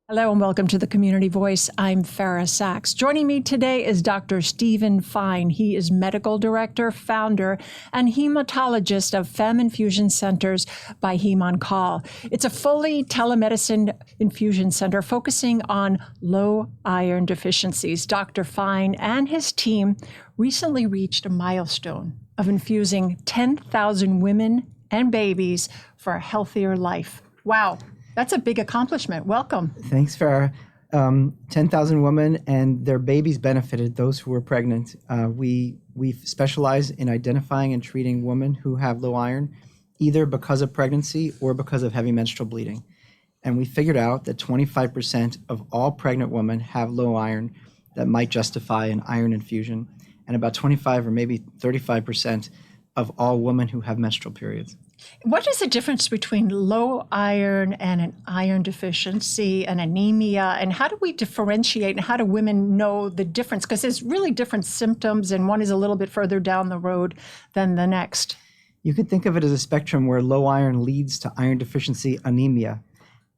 Hello and welcome to the Community Voice. I'm Fara Sax. Joining me today is Dr. Stephen Fein. He is medical director, founder, and hematologist of Fem Infusion Centers by HemeOnCall. It's a fully telemedicine infusion center focusing on low iron deficiencies. Dr. Fein and his team recently reached a milestone of infusing 10,000 women and babies for a healthier life. Wow. That's a big accomplishment. Welcome. Thanks, Farah. 10,000 women and their babies benefited, those who were pregnant. We specialize in identifying and treating women who have low iron, either because of pregnancy or because of heavy menstrual bleeding. And we figured out that 25% of all pregnant women have low iron that might justify an iron infusion, and about 25 or maybe 35% of all women who have menstrual periods. What is the difference between low iron and an iron deficiency and anemia? And how do we differentiate and how do women know the difference? Because there's really different symptoms and one is a little bit further down the road than the next. You could think of it as a spectrum where low iron leads to iron deficiency anemia.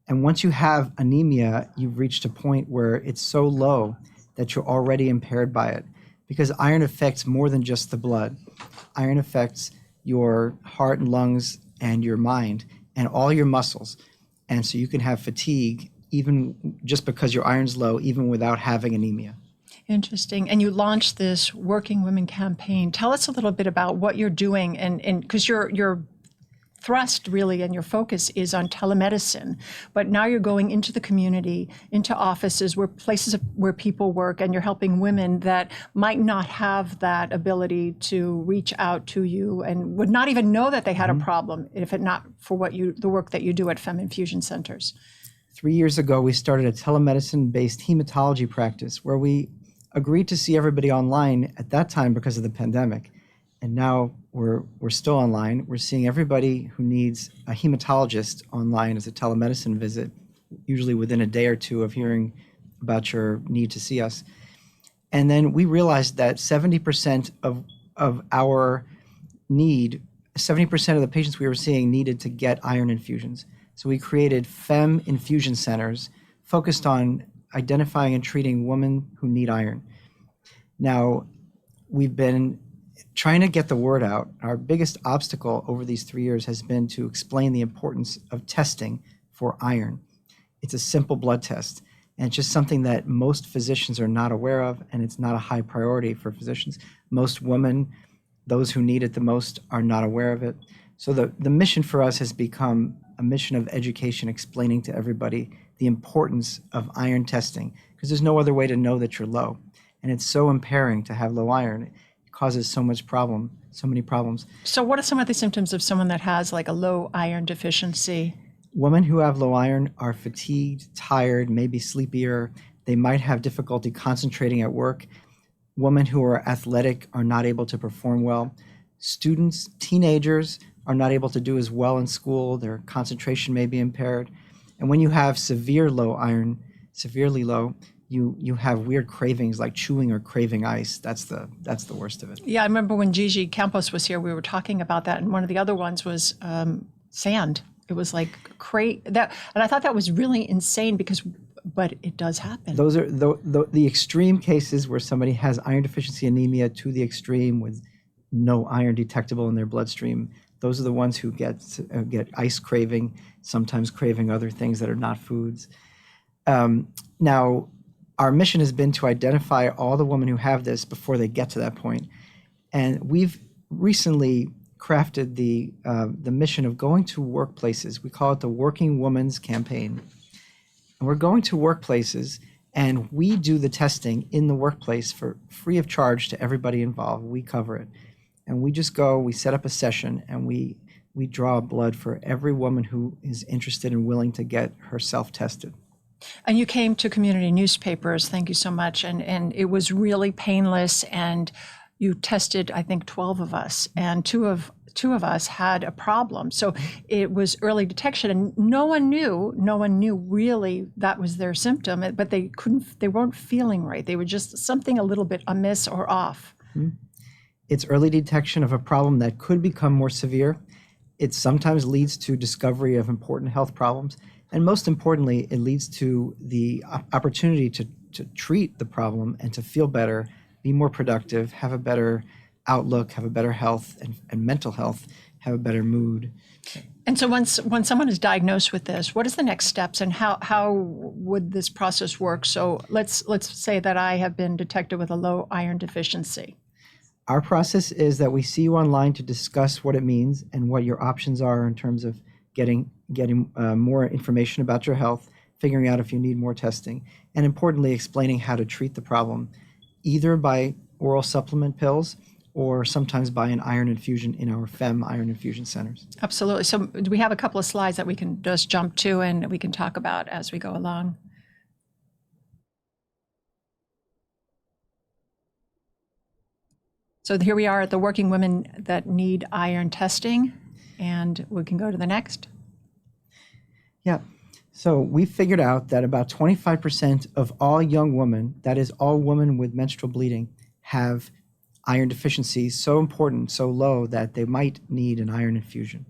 And once you have anemia, you've reached a point where it's so low that you're already impaired by it. Because iron affects more than just the blood. Iron affects your heart and lungs and your mind and all your muscles. And so you can have fatigue even just because your iron's low, even without having anemia. Interesting. And you launched this Working Women campaign. Tell us a little bit about what you're doing and because your thrust really and your focus is on telemedicine, but now you're going into the community, into offices, where places where people work, and you're helping women that might not have that ability to reach out to you and would not even know that they had a problem if it not for the work that you do at Fem Infusion Centers. 3 years ago, we started a telemedicine-based hematology practice where we agreed to see everybody online at that time because of the pandemic. And now we're still online. We're seeing everybody who needs a hematologist online as a telemedicine visit, usually within a day or two of hearing about your need to see us. And then we realized that 70% of our need, 70% of the patients we were seeing needed to get iron infusions. So we created Fem Infusion Centers focused on identifying and treating women who need iron. Now, we've been trying to get the word out. Our biggest obstacle over these 3 years has been to explain the importance of testing for iron. It's a simple blood test, and it's just something that most physicians are not aware of, and it's not a high priority for physicians. Most women, those who need it the most, are not aware of it. So the mission for us has become a mission of education, explaining to everybody the importance of iron testing, because there's no other way to know that you're low. And it's so impairing to have low iron. Causes so many problems. So what are some of the symptoms of someone that has like a low iron deficiency? Women who have low iron are fatigued, tired, maybe sleepier. They might have difficulty concentrating at work. Women who are athletic are not able to perform well. Students, teenagers are not able to do as well in school. Their concentration may be impaired. And when you have severe low iron, severely low, you have weird cravings like chewing or craving ice. That's the worst of it. Yeah, I remember when Gigi Campos was here, we were talking about that, and one of the other ones was sand. It was like that, and I thought that was really insane but it does happen. Those are the extreme cases where somebody has iron deficiency anemia to the extreme with no iron detectable in their bloodstream. Those are the ones who get ice craving, sometimes craving other things that are not foods. Now, our mission has been to identify all the women who have this before they get to that point. And we've recently crafted the mission of going to workplaces. We call it the Working Women's Campaign. And we're going to workplaces and we do the testing in the workplace for free of charge to everybody involved. We cover it. And we just go, we set up a session and we draw blood for every woman who is interested and willing to get herself tested. And you came to community newspapers, thank you so much, and it was really painless, and you tested, I think, 12 of us, and two of us had a problem. So it was early detection, and no one knew really that was their symptom, but they weren't feeling right. They were just something a little bit amiss or off. It's early detection of a problem that could become more severe. It sometimes leads to discovery of important health problems. And most importantly, it leads to the opportunity to treat the problem and to feel better, be more productive, have a better outlook, have a better health and mental health, have a better mood. And so when someone is diagnosed with this, what is the next steps and how would this process work? So let's say that I have been detected with a low iron deficiency. Our process is that we see you online to discuss what it means and what your options are in terms of getting more information about your health, figuring out if you need more testing, and importantly, explaining how to treat the problem, either by oral supplement pills or sometimes by an iron infusion in our Fem Iron Infusion centers. Absolutely. So do we have a couple of slides that we can just jump to and we can talk about as we go along? So here we are at the working women that need iron testing, and we can go to the next. Yeah. So we figured out that about 25% of all young women, that is all women with menstrual bleeding, have iron deficiency so important, so low that they might need an iron infusion.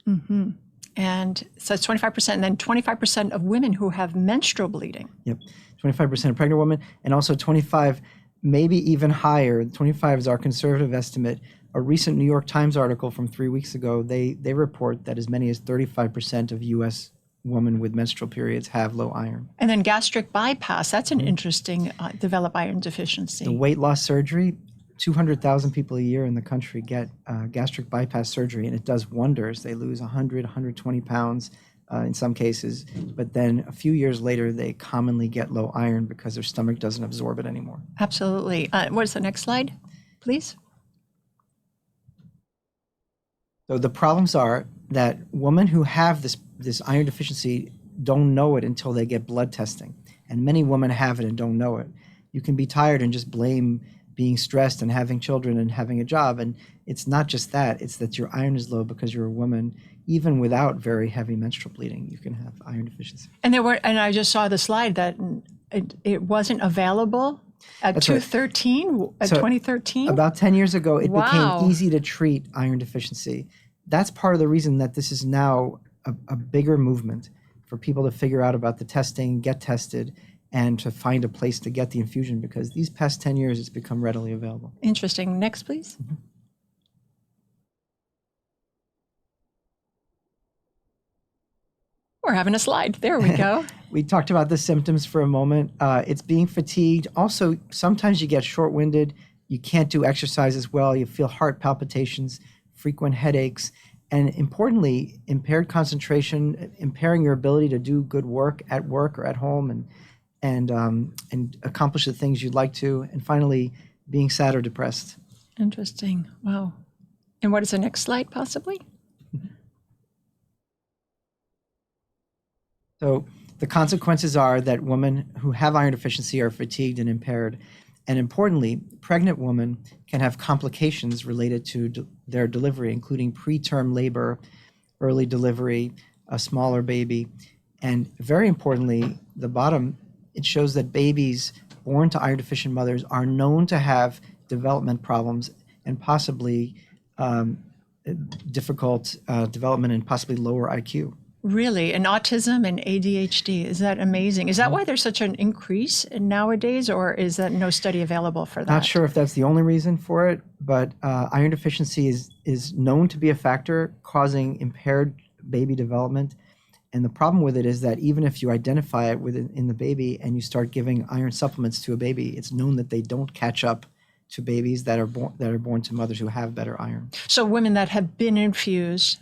Mm-hmm. And so it's 25%, and then 25% of women who have menstrual bleeding. Yep, 25% of pregnant women, and also 25, maybe even higher. 25 is our conservative estimate. A recent New York Times article from 3 weeks ago, they report that as many as 35% of U.S. women with menstrual periods have low iron. And then gastric bypass, that's an interesting develop iron deficiency. The weight loss surgery, 200,000 people a year in the country get gastric bypass surgery, and it does wonders. They lose 100, 120 pounds in some cases, but then a few years later, they commonly get low iron because their stomach doesn't absorb it anymore. Absolutely. What is the next slide, please? So the problems are that women who have this iron deficiency don't know it until they get blood testing, and many women have it and don't know it. You can be tired and just blame being stressed and having children and having a job. And it's not just that, it's that your iron is low because you're a woman. Even without very heavy menstrual bleeding, you can have iron deficiency. And I just saw the slide that it wasn't available at 2013. About 10 years ago, it Wow. became easy to treat iron deficiency. That's part of the reason that this is now a bigger movement for people to figure out about the testing, get tested, and to find a place to get the infusion, because these past 10 years it's become readily available. Interesting. Next, please. Mm-hmm. We're having a slide. There we go. We talked about the symptoms for a moment. It's being fatigued. Also, sometimes you get short-winded. You can't do exercise as well. You feel heart palpitations, frequent headaches, and importantly, impaired concentration, impairing your ability to do good work or at home and accomplish the things you'd like to, and finally, being sad or depressed. Interesting. Wow. And what is the next slide, possibly? So the consequences are that women who have iron deficiency are fatigued and impaired. And importantly, pregnant women can have complications related to their delivery, including preterm labor, early delivery, a smaller baby. And very importantly, the bottom, it shows that babies born to iron deficient mothers are known to have development problems and possibly difficult development and possibly lower IQ. Really? And autism and ADHD. Is that amazing? Is that why there's such an increase nowadays, or is that no study available for that? Not sure if that's the only reason for it, but iron deficiency is known to be a factor causing impaired baby development. And the problem with it is that even if you identify it in the baby and you start giving iron supplements to a baby, it's known that they don't catch up to babies that are born to mothers who have better iron. So women that have been infused,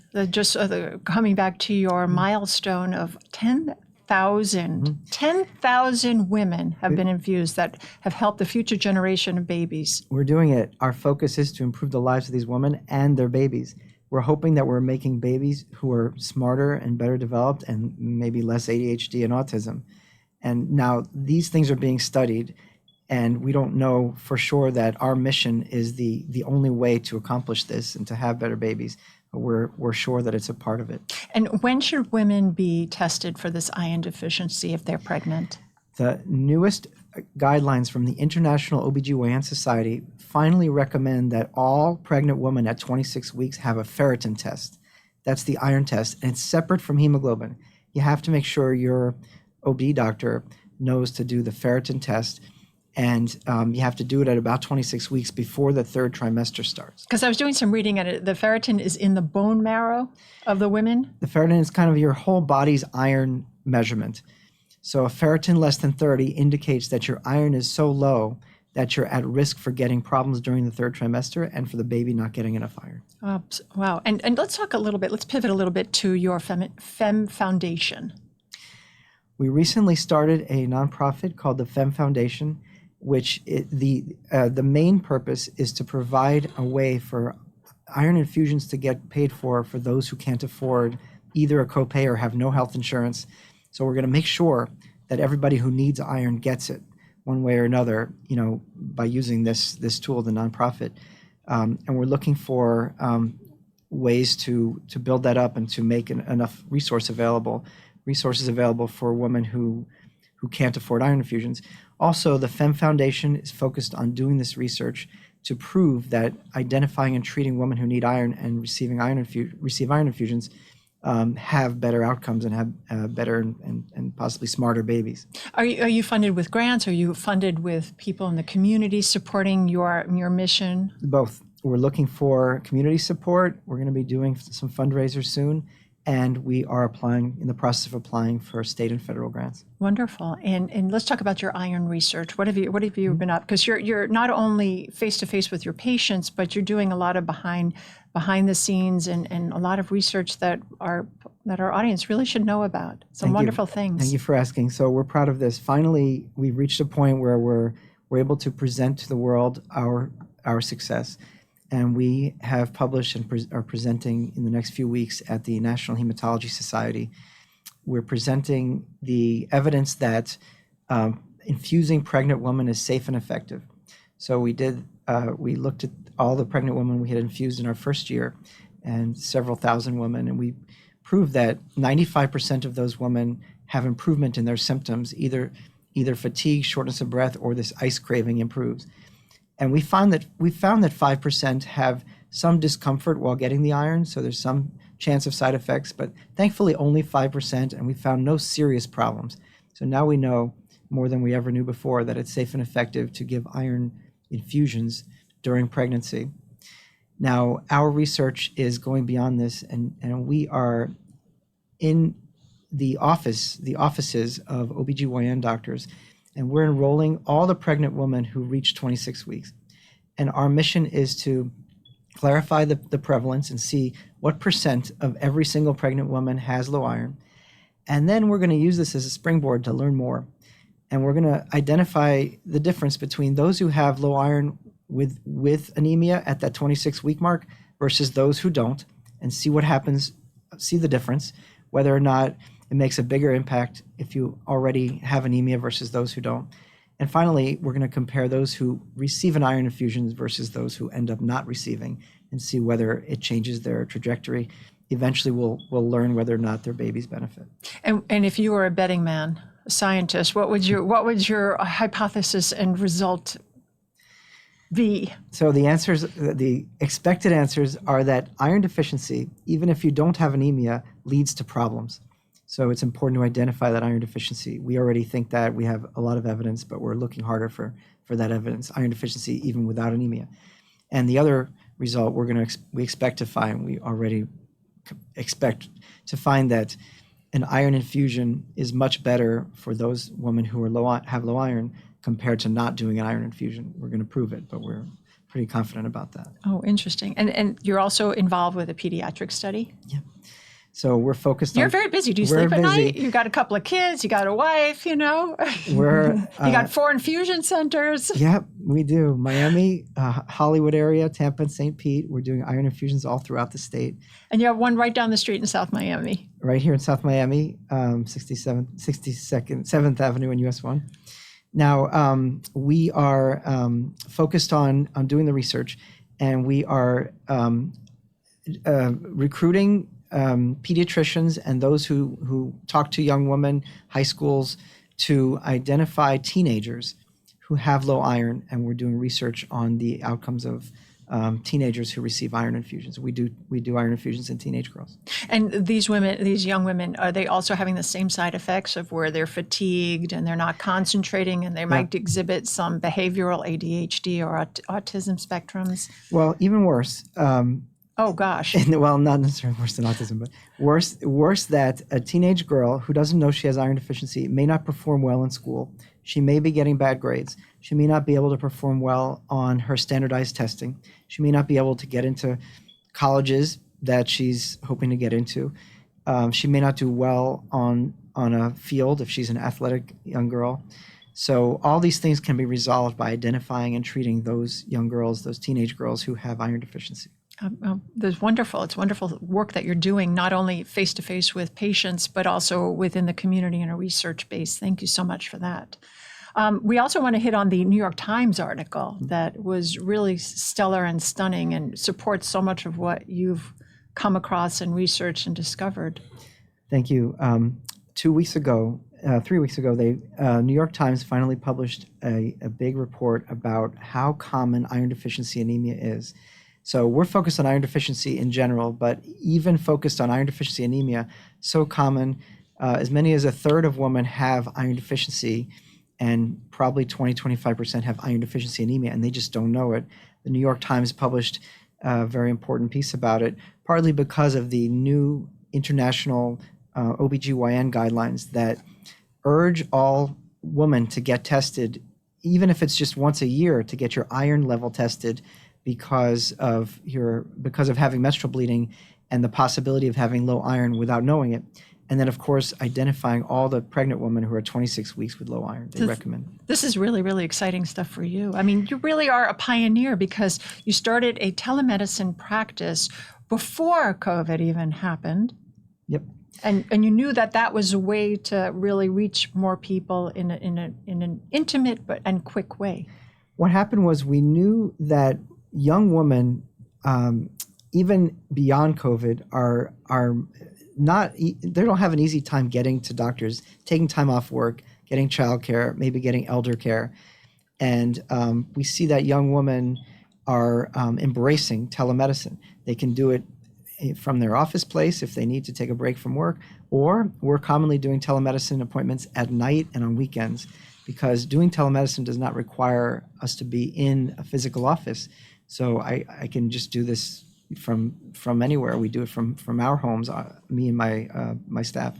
coming back to your milestone of 10,000, 10,000 women have been infused that have helped the future generation of babies. We're doing it. Our focus is to improve the lives of these women and their babies. We're hoping that we're making babies who are smarter and better developed and maybe less ADHD and autism. And now these things are being studied, and we don't know for sure that our mission is the only way to accomplish this and to have better babies, but we're sure that it's a part of it. And when should women be tested for this iron deficiency if they're pregnant? The newest guidelines from the International OBGYN Society finally recommend that all pregnant women at 26 weeks have a ferritin test. That's the iron test, and it's separate from hemoglobin. You have to make sure your OB doctor knows to do the ferritin test, and you have to do it at about 26 weeks before the third trimester starts. Because I was doing some reading at it. The ferritin is in the bone marrow of the women? The ferritin is kind of your whole body's iron measurement. So a ferritin less than 30 indicates that your iron is so low that you're at risk for getting problems during the third trimester and for the baby not getting enough iron. Wow. And let's talk a little bit, let's pivot a little bit to your Fem Foundation. We recently started a nonprofit called the Fem Foundation, which the main purpose is to provide a way for iron infusions to get paid for those who can't afford either a copay or have no health insurance. So we're going to make sure that everybody who needs iron gets it one way or another, by using this tool, the nonprofit. And we're looking for ways to build that up and to make enough resources available for women who can't afford iron infusions. Also, the Fem Foundation is focused on doing this research to prove that identifying and treating women who need iron and receive iron infusions have better outcomes and have better and possibly smarter babies. Are you funded with grants? Are you funded with people in the community supporting your mission? Both. We're looking for community support. We're going to be doing some fundraisers soon, and we are in the process of applying for state and federal grants. Wonderful. And let's talk about your iron research. What have you been up? Because you're not only face to face with your patients, but you're doing a lot of behind the scenes and a lot of research that our audience really should know about. Some wonderful things. Thank you for asking. So we're proud of this. Finally, we've reached a point where we're able to present to the world our success. And we have published and are presenting in the next few weeks at the National Hematology Society. We're presenting the evidence that infusing pregnant women is safe and effective. So we looked at all the pregnant women we had infused in our first year and several thousand women, and we proved that 95% of those women have improvement in their symptoms, either fatigue, shortness of breath, or this ice craving improves. And we found that 5% have some discomfort while getting the iron, so there's some chance of side effects, but thankfully only 5%, and we found no serious problems. So now we know more than we ever knew before that it's safe and effective to give iron infusions during pregnancy. Now, our research is going beyond this, and we are in the offices of OBGYN doctors, and we're enrolling all the pregnant women who reach 26 weeks. And our mission is to clarify the prevalence and see what percent of every single pregnant woman has low iron. And then we're going to use this as a springboard to learn more. And we're going to identify the difference between those who have low iron with anemia at that 26-week mark versus those who don't, and see what happens, see the difference, whether or not it makes a bigger impact if you already have anemia versus those who don't. And finally, we're going to compare those who receive an iron infusion versus those who end up not receiving and see whether it changes their trajectory. Eventually, we'll learn whether or not their babies benefit. And if you were a betting man, a scientist, what would your hypothesis and result be? So the expected answers are that iron deficiency, even if you don't have anemia, leads to problems. So it's important to identify that iron deficiency. We already think that we have a lot of evidence, but we're looking harder for that evidence, iron deficiency even without anemia. And the other result we expect to find, we already expect to find that an iron infusion is much better for those women who have low iron compared to not doing an iron infusion. We're going to prove it, but we're pretty confident about that. Oh, interesting. And you're also involved with a pediatric study? Yeah. So we're focused on... You're very busy. Do you sleep at night? You got a couple of kids. You got a wife, you got 4 infusion centers. Yeah, we do. Miami, Hollywood area, Tampa, and St. Pete. We're doing iron infusions all throughout the state. And you have one right down the street in South Miami. Right here in South Miami, 7th Avenue and US 1. Now, we are focused on doing the research, and we are recruiting pediatricians and those who talk to young women, high schools, to identify teenagers who have low iron, and we're doing research on the outcomes of teenagers who receive iron infusions. We do iron infusions in teenage girls. And these women, these young women, are they also having the same side effects of where they're fatigued and they're not concentrating and they might exhibit some behavioral ADHD or autism spectrums? Well, even worse. Oh gosh. Well, not necessarily worse than autism, but worse that a teenage girl who doesn't know she has iron deficiency may not perform well in school. She may be getting bad grades. She may not be able to perform well on her standardized testing. She may not be able to get into colleges that she's hoping to get into. She may not do well on a field if she's an athletic young girl. So all these things can be resolved by identifying and treating those young girls, those teenage girls who have iron deficiency. It's wonderful work that you're doing, not only face-to-face with patients, but also within the community in a research base. Thank you so much for that. We also want to hit on the New York Times article that was really stellar and stunning and supports so much of what you've come across and researched and discovered. Thank you. 3 weeks ago, the New York Times finally published a big report about how common iron deficiency anemia is. So we're focused on iron deficiency in general, but even focused on iron deficiency anemia, so common, as many as a third of women have iron deficiency, and probably 20-25% have iron deficiency anemia, and they just don't know it. The New York Times published a very important piece about it, partly because of the new international OBGYN guidelines that urge all women to get tested, even if it's just once a year, to get your iron level tested because of having menstrual bleeding and the possibility of having low iron without knowing it. And then, of course, identifying all the pregnant women who are 26 weeks with low iron. They recommend. This is really, really exciting stuff for you. I mean, you really are a pioneer because you started a telemedicine practice before COVID even happened. Yep. And you knew that was a way to really reach more people in an intimate and quick way. What happened was we knew that young women, even beyond COVID, are not, they don't have an easy time getting to doctors, taking time off work, getting childcare, maybe getting elder care. And we see that young women are embracing telemedicine. They can do it from their office place if they need to take a break from work, or we're commonly doing telemedicine appointments at night and on weekends, because doing telemedicine does not require us to be in a physical office. So I can just do this from anywhere. We do it from our homes, me and my staff.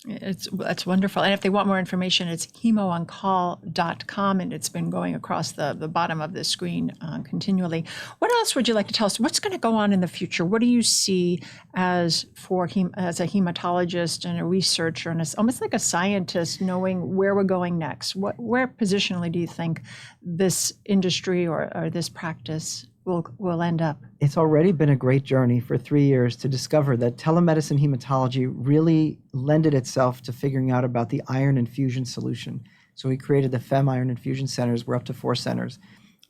That's wonderful. And if they want more information, it's HemeOnCall.com, and it's been going across the bottom of the screen continually. What else would you like to tell us? What's going to go on in the future? What do you see as a hematologist and a researcher and almost like a scientist, knowing where we're going next? Where positionally do you think this industry or this practice will end up? It's already been a great journey for 3 years to discover that telemedicine hematology really lended itself to figuring out about the iron infusion solution. So we created the Fem Iron Infusion Centers. We're up to 4 centers.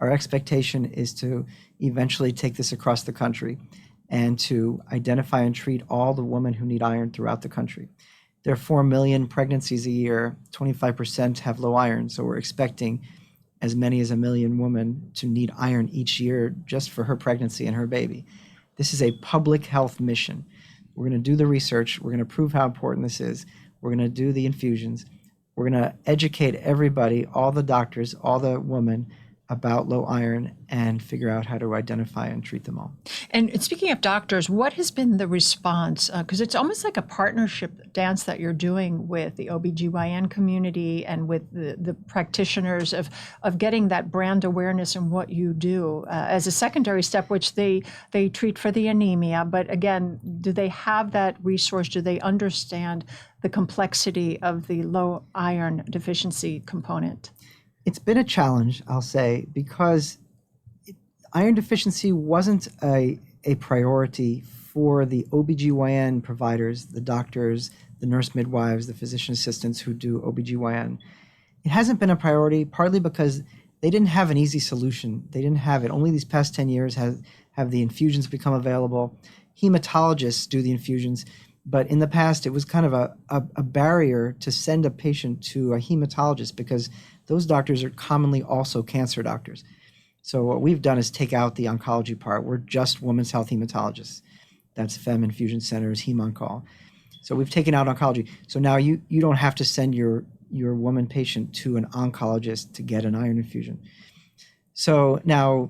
Our expectation is to eventually take this across the country and to identify and treat all the women who need iron throughout the country. There are 4 million pregnancies a year. 25% have low iron, so we're expecting as many as 1 million women to need iron each year just for her pregnancy and her baby. This is a public health mission. We're going to do the research. We're going to prove how important this is. We're going to do the infusions. We're going to educate everybody, all the doctors, all the women, about low iron and figure out how to identify and treat them all. And speaking of doctors, what has been the response? Because it's almost like a partnership dance that you're doing with the OBGYN community and with the practitioners of getting that brand awareness in what you do as a secondary step, which they treat for the anemia. But again, do they have that resource? Do they understand the complexity of the low iron deficiency component? It's been a challenge, I'll say, because iron deficiency wasn't a priority for the OBGYN providers, the doctors, the nurse midwives, the physician assistants who do OBGYN. It hasn't been a priority, partly because they didn't have an easy solution. They didn't have it. Only these past 10 years have the infusions become available. Hematologists do the infusions, but in the past it was kind of a barrier to send a patient to a hematologist because those doctors are commonly also cancer doctors. So what we've done is take out the oncology part. We're just women's health hematologists. That's Fem Infusion Center's HemeOnCall. So we've taken out oncology. So now you don't have to send your woman patient to an oncologist to get an iron infusion. So now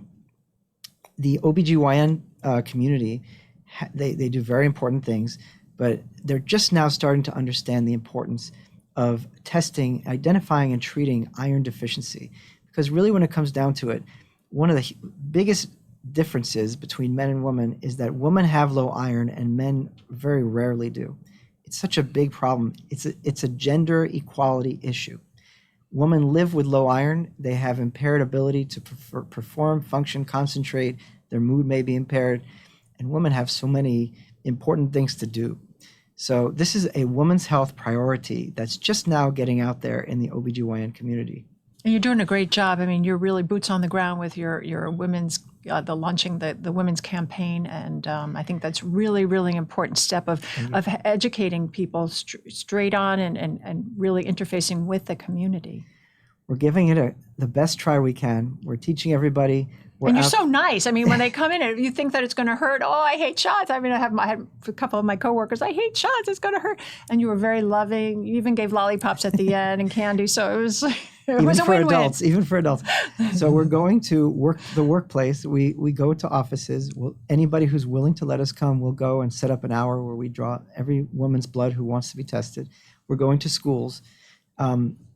the OBGYN community, they do very important things, but they're just now starting to understand the importance of testing, identifying, and treating iron deficiency. Because really, when it comes down to it, one of the biggest differences between men and women is that women have low iron and men very rarely do. It's such a big problem. It's a gender equality issue. Women live with low iron. They have impaired ability to perform, function, concentrate. Their mood may be impaired. And women have so many important things to do. So this is a women's health priority that's just now getting out there in the OBGYN community. And you're doing a great job. I mean, you're really boots on the ground with your women's, the launching the women's campaign. And I think that's really, really important step of educating people straight on and really interfacing with the community. We're giving it the best try we can. We're teaching everybody. And you're so nice. I mean, when they come in, you think that it's going to hurt. Oh, I hate shots. I mean, I had a couple of my coworkers. I hate shots. It's going to hurt. And you were very loving. You even gave lollipops at the end and candy. So it was a win-win. Even for adults. So we're going to the workplace. We go to offices. Anybody who's willing to let us come, we'll go and set up an hour where we draw every woman's blood who wants to be tested. We're going to schools.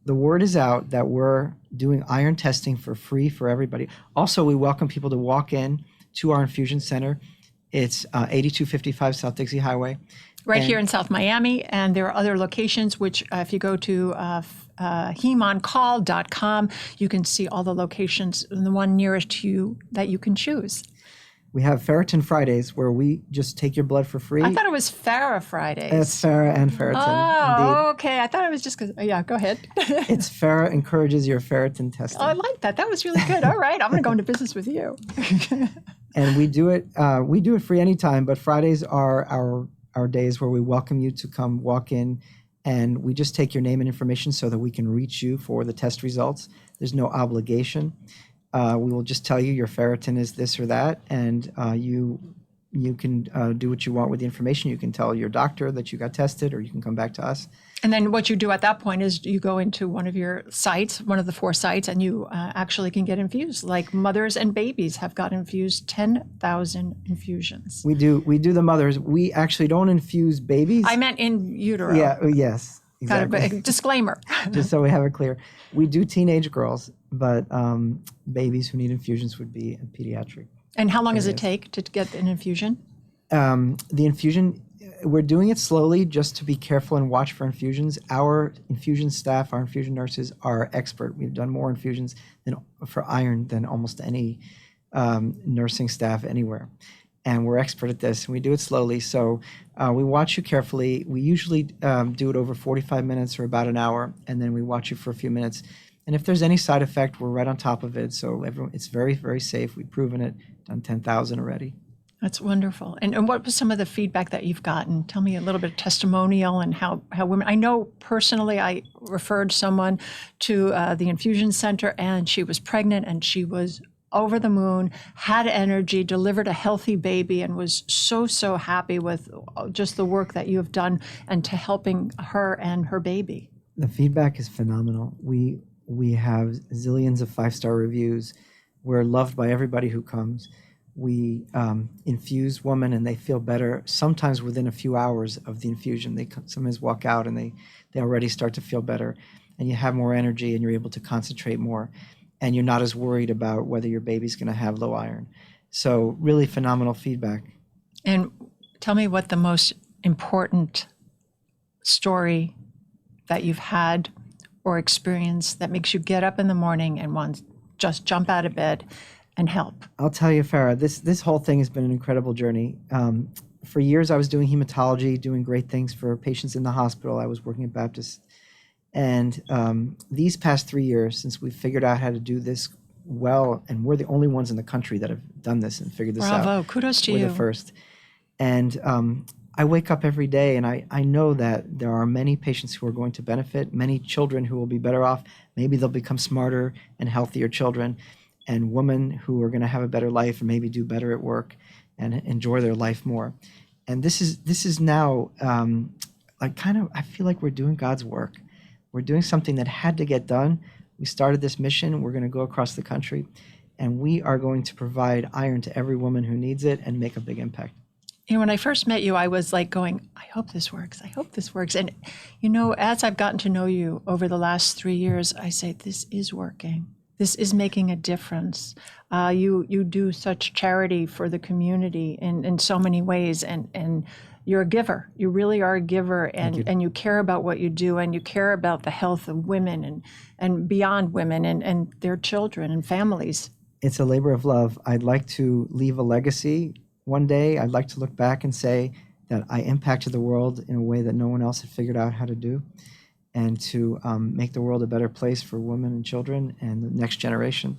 The word is out that we're doing iron testing for free for everybody. Also, we welcome people to walk in to our infusion center. It's 8255 South Dixie Highway. Right here in South Miami. And there are other locations, which if you go to HemeOnCall.com, you can see all the locations, and the one nearest to you that you can choose. We have Ferritin Fridays where we just take your blood for free. I thought it was Fara Fridays. It's Fara and Ferritin. Oh, indeed. okay. I thought it was just because, yeah, go ahead. It's Fara encourages your ferritin testing. Oh, I like that. That was really good. All right. I'm going to go into business with you. And we do it free anytime, but Fridays are our days where we welcome you to come walk in, and we just take your name and information so that we can reach you for the test results. There's no obligation. We will just tell you your ferritin is this or that, and you can do what you want with the information. You can tell your doctor that you got tested, or you can come back to us. And then what you do at that point is you go into one of your sites, one of the 4 sites, and you actually can get infused. Like mothers and babies have got infused 10,000 infusions. We do the mothers. We actually don't infuse babies. I meant in utero. Yeah. Yes. Exactly. Kind of a disclaimer. Just so we have it clear. We do teenage girls, but babies who need infusions would be a pediatric. And how long does it take to get an infusion? The infusion, we're doing it slowly just to be careful and watch for infusions. Our infusion staff, our infusion nurses are expert. We've done more infusions for iron than almost any nursing staff anywhere. And we're expert at this, and we do it slowly. So we watch you carefully. We usually do it over 45 minutes or about an hour, and then we watch you for a few minutes. And if there's any side effect, we're right on top of it. So it's very, very safe. We've proven it, done 10,000 already. That's wonderful. And what was some of the feedback that you've gotten? Tell me a little bit of testimonial and how women, I know personally I referred someone to the infusion center, and she was pregnant and she was over the moon, had energy, delivered a healthy baby, and was so happy with just the work that you have done and to helping her and her baby. The feedback is phenomenal. We have zillions of 5-star reviews. We're loved by everybody who comes. We infuse women and they feel better sometimes within a few hours of the infusion. They sometimes walk out and they already start to feel better, and you have more energy and you're able to concentrate more, and you're not as worried about whether your baby's going to have low iron. So really phenomenal feedback. And tell me what the most important story that you've had or experienced that makes you get up in the morning and want to just jump out of bed and help. I'll tell you, Farah, this whole thing has been an incredible journey. For years, I was doing hematology, doing great things for patients in the hospital. I was working at Baptist. And these past 3 years, since we've figured out how to do this well, and we're the only ones in the country that have done this and figured this out. Bravo, kudos to you. We're the first. And I wake up every day and I know that there are many patients who are going to benefit, many children who will be better off. Maybe they'll become smarter and healthier children. and women who are going to have a better life and maybe do better at work and enjoy their life more. And this is now I feel like we're doing God's work. We're doing something that had to get done. We started this mission. We're going to go across the country, and we are going to provide iron to every woman who needs it and make a big impact. When I first met you, I was like going, I hope this works. I hope this works. And, as I've gotten to know you over the last 3 years, I say, this is working. This is making a difference. You do such charity for the community in so many ways, and you're a giver. You really are a giver, and you care about what you do, and you care about the health of women and beyond women and their children and families. It's a labor of love. I'd like to leave a legacy. One day, I'd like to look back and say that I impacted the world in a way that no one else had figured out how to do, and to make the world a better place for women and children and the next generation.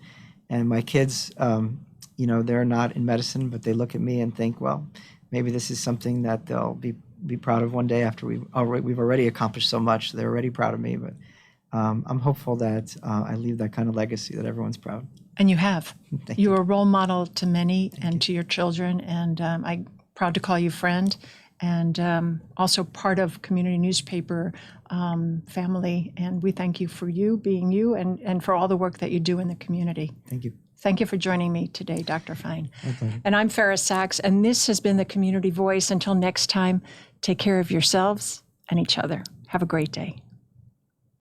And my kids, they're not in medicine, but they look at me and think, well, maybe this is something that they'll be proud of one day after we've already accomplished so much. They're already proud of me, but I'm hopeful that I leave that kind of legacy that everyone's proud. And you have. Thank you. You're a role model to many and to your children, and I'm proud to call you friend, and also part of community newspaper family. And we thank you for you being you and for all the work that you do in the community. Thank you. Thank you for joining me today, Dr. Fein. My pleasure. And I'm Fara Sax, and this has been the Community Voice. Until next time, take care of yourselves and each other. Have a great day.